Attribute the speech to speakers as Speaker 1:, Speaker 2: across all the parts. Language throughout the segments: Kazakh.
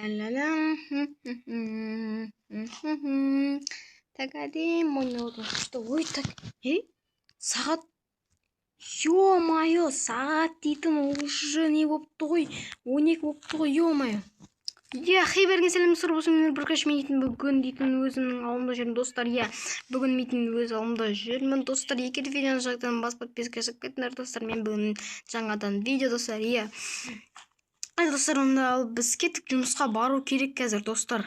Speaker 1: Так, әдем ойнауды күшті. Ой, так, сағат, ё-майо, сағат дейтін уже не бопты ғой, 12 бопты ғой, ё-майо. Хей, берген сәлем сұр болсын, мен Бүркаш дейтін бүгін дейтін өзімнің ауымда жүрмін достар. Бүгін дейтін өз ауымда жүрмін достар. Егер видеоны жақтан бас подписка жасап кетіңдер достар. Мен бүгін жаңадан видео достар. Достар, онда ал біз кеттік, жұмысқа бару керек қазір достар.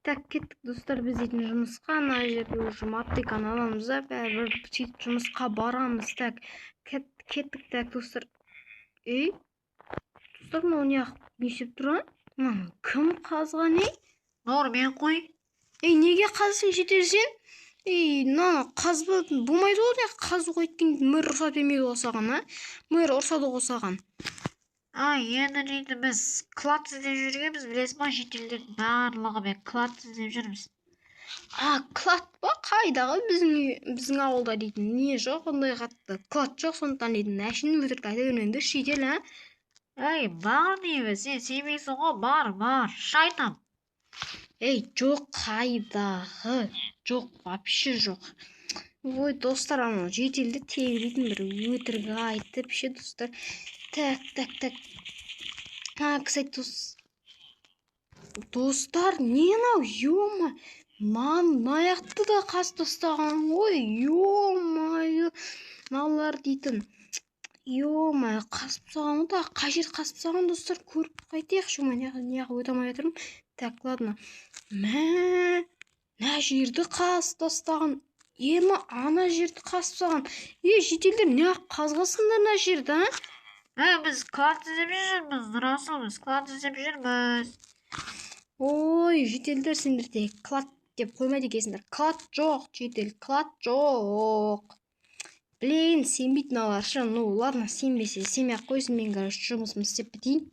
Speaker 1: Так, кеттік достар, біз дейтін жұмысқа, ана жерде уже маттиканы аламыз да, бәрібір сөйтіп жұмысқа барамыз. Так, кеттік, так достар. Достар, мынау не істеп тұр? Кім қазған?
Speaker 2: Нор, мен қой.
Speaker 1: Неге қазсың жетер сен? Мынаны қазбадың болмайды ғой, қазу қойткен мөр ұрсат емейді осаған, мөр ұрсады осаған.
Speaker 2: Енді дейді біз клад іздеп жүргенбіз, білесің ба, шетелдердің барлығымен клад іздеп жүрміз.
Speaker 1: Клад ба? Қайдағы біздің ауылда дейтін не жоқ, ондай қатты клад жоқ, сондықтан дейтін әшін өтірік айта бермеңдер, шетел,
Speaker 2: бар деймін, сен сенбейсің ғой, бар, шайтан.
Speaker 1: Жоқ, қайдағы, жоқ, вообще жоқ. Ой, достар, ана жетелді тегілейтін бір өтірік айтып ше, достар. Так. Кстати, достар, не нау, ё-ма, маяқты да қас тастаған, ой, ё-майы, малар дейтін, ё-майы, қасып саған, да, қажет қасып саған, достар, көріп қайтайық, шума, неғып өтамай жатырмын. Так, ладно, мә жерді қасып тастаған, ана жерді қасып саған, жетелдер, неғып қазғасыңдар на жерді,
Speaker 2: Біз клад іздеп жүрміз, Расыл, біз клад іздеп жүрміз.
Speaker 1: Ой, жетелдер, сендер де клад деп қоймайды екенсіңдер. Клад жоқ, жетел, клад жоқ. Блин, сенбейтін аларшы. Ладно, сенбесе, сенбей-ақ қойсын, мен, жұмысымды істеп бітейін.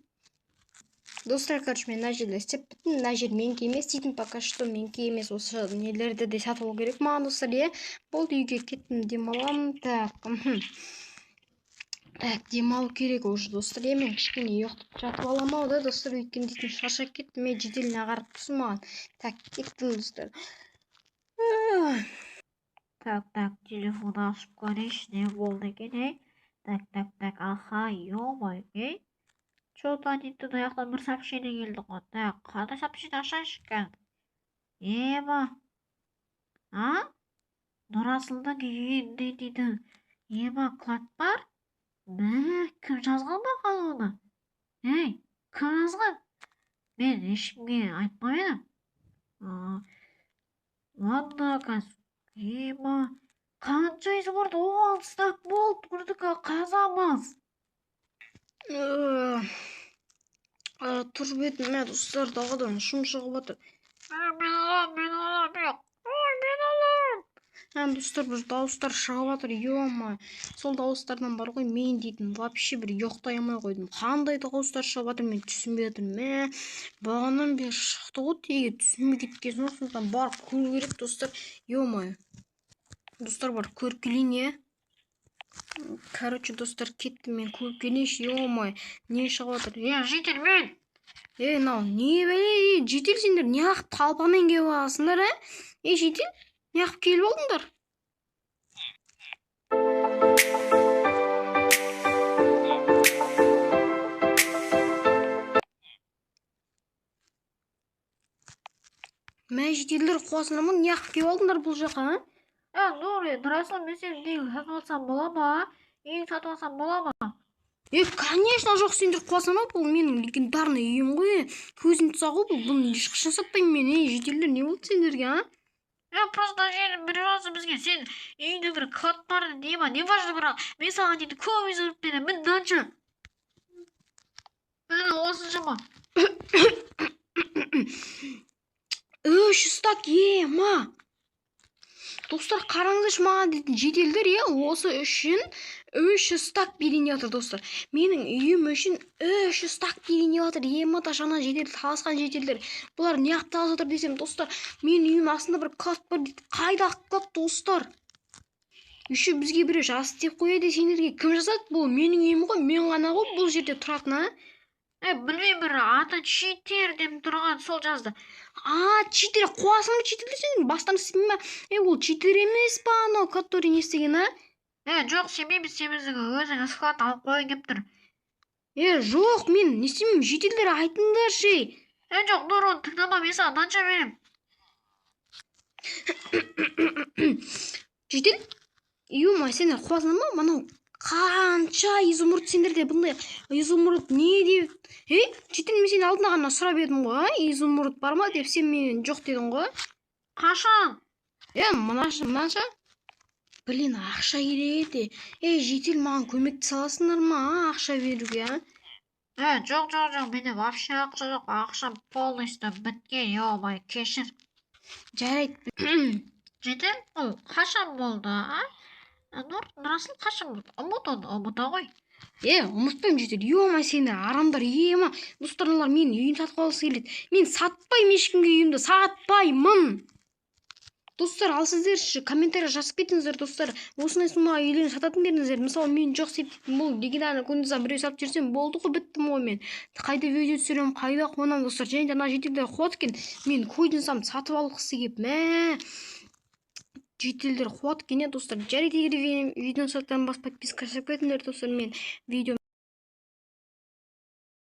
Speaker 1: Достар, мен мына жерде істеп бітін, мына жер менікі емес дейтін, пока что менікі емес, осы нелерді де сатып алу керек маған, достар, болды, үйге кеттім, демаламын. Так, демалу керек уже, достар, мен кішкене ұйықтап жатып аламау да, достар, өйткені дейтін шаршап кеттім, мен жетеліне қарап тұрсын маған. Так, кеттім, достар.
Speaker 2: Так, телефон ашып көрейінші, не болды екен, Так, аха, ё-май, Что-то дейтін аяқтан бір сообщение келді ғой. Так, қандай сообщение ашайыншы екен? Нұрасылдың үйінде дейді. Клад бар? Кім жазған маған оны? Кім жазған? Мен ешкімге айтпай едім. Ладно, қанша есі барды? 10 стак болды, күрдікі қазамыз.
Speaker 1: Тұр бетін, достар, дағадан шум шығып отыр.
Speaker 2: Мен алам.
Speaker 1: Достар, бір дауыстар шығып жатыр, ё-ма. Сол дауыстардан бар ғой, мен дейтін вообще бір ұйықтай алмай қойдым. Қандай дауыстар шығып жатыр, мен түсінбей жатырмын. Бағанан бері шықты ғой, теге түсінбей кеткен соң, барып көру керек, достар. Ё-ма. Достар, бар көріп келейін, Короче, достар, кеттім мен көріп келейінші, ё-ма. Не шығып жатыр?
Speaker 2: Жетел мен.
Speaker 1: Не бәле, жетел сендер, неғып талпамен келіп аласыңдар, жетел? Неғып келіп алдыңдар? Мә жетелдер қуасындар ма? Неғып келіп алдыңдар бұл жаққа,
Speaker 2: Расыл, мен сен дейін сатып алсам бола ма? Сатып алсам бола ма?
Speaker 1: Конечно жоқ, сендер қуасындар ма? Бұл менің легендарный үйім ғой. Көзін тұса ғой, бұны ешқашан сатпаймын мен, жетелдер, не болды сендерге,
Speaker 2: Просто жерім бір разы бізге, сен үйінде бір клад бар дей ма, не важно бірақ, мен саған дейді көп үй зұрып берем, міндетті. Мені осынша ма?
Speaker 1: 300 стак, Достар, қараңызшы маған дейтін жетелдер, осы үшін 300 стак берейін жатыр, достар. Менің үйім үшін 300 стак берейін жатыр, ташана жетел, таласқан жетелдер. Бұлар неғып таласып жатыр десем, достар, менің үйім астында бір клад бар дейді. Қайда клад, достар? Үші бізге біреу жас деп қояды, сендерге кім жасады? Бұл менің үйім ғой, мен ғана ғой бұл жерде тұратын,
Speaker 2: Білмеймін, бір аты читер деп тұрған сол жазды.
Speaker 1: Читер, қуасың ба читер сен? Бастан істемей ма? Ол читер емес па анау, который не істеген,
Speaker 2: Жоқ, сенбейміз, өзің склад алып қойын деп тұр.
Speaker 1: Жоқ, мен не істемеймін, жителдер айтыңдаршы.
Speaker 2: Жоқ, Нұр, оны тыңдама, мен саған мынанша берем.
Speaker 1: Жител? Ема, сендер қуасың ба? Мынау қанша изумруд сендерде бұндай изумруд не деп? Жител, мен сен алдына ғана сұрап едім ғой, изумруд бар ма деп, сен мен жоқ дедің ғой.
Speaker 2: Қашан?
Speaker 1: Мынаша. Блин, ақша керек еді. Жител, маған көмекті саласыңдар ма, ақша беруге,
Speaker 2: Жоқ, менде вообще ақша жоқ, ақшам полностью біткен, ё-моё, кешір.
Speaker 1: Жарайды.
Speaker 2: Жител, бұл қашан болды, Нұр, расыл қашан болды? Ұмыта ғой.
Speaker 1: Ұмытпаймын жител. Ема, сендер арамдар, ема. Достарлар мен үйін сатып алғысы келеді. Мен сатпаймын ешкімге үйімді, сатпаймын. Достар, ал сіздер комментария жазып кетіңіздер, достар. Осындай сумаға үйлерін сататын дедіңіздер. Мысалы, мен жоқ септім, бұл легендарный күндіздан біреу сатып жүрсем, болды ғой, біттім ғой мен. Қайда видео түсіремін, қайда қонам, достар. Және де ана жителдер қуат екен. Мен көйдінсам сатып алғысы кеп. Жителдер қуат екен, достар. Жарайды, егер видеоны саттан бас подписка жасап кетіңдер, достар. Мен видео